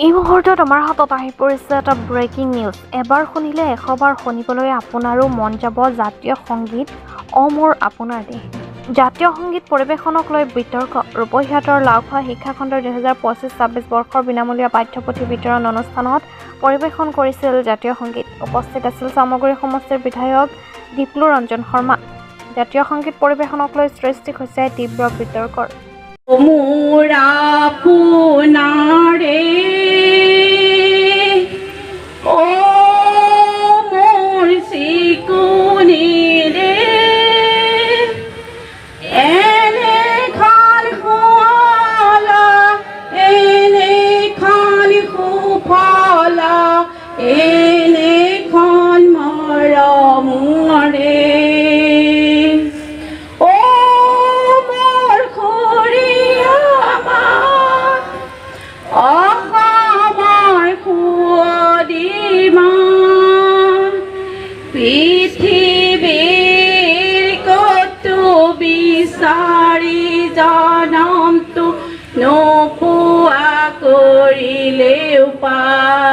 এই মুহূৰ্তত আমাৰ হাতত আহি পৰিছে এটা ব্ৰেকিং নিউজ। এবাৰ শুনিলে 100 বাৰ শুনিবলৈ আপোনাৰো মন যাব জাতীয় সংগীত অ মোৰ আপোনাৰ দেশ। জাতীয় সংগীত পৰিৱেশনক লৈ বিতৰ্ক। ৰূপহীহাটৰ লাওখোৱা শিক্ষাখণ্ডৰ 2025-26 বৰ্ষৰ বিনামূলীয়া পাঠ্যপুথি বিতৰণ অনুষ্ঠানত পৰিৱেশন কৰিছিল জাতীয় সংগীত। উপস্থিত আছিল চামগুৰি সমষ্টিৰ বিধায়ক দীপ্লু ৰঞ্জন শৰ্মা। জাতীয় সংগীত পৰিৱেশনক লৈ সৃষ্টি হৈছে তীব্ৰ বিতৰ্কৰ। মোৰ আপোনাৰে ও মোৰ চিকুনিৰে এনেখন শুৱলা এনেখন সুফলা এনেখন মৰমৰে পৃথিৱীৰ কতো বিচাৰি জনমটো নোপোৱা কৰিলেও পায়।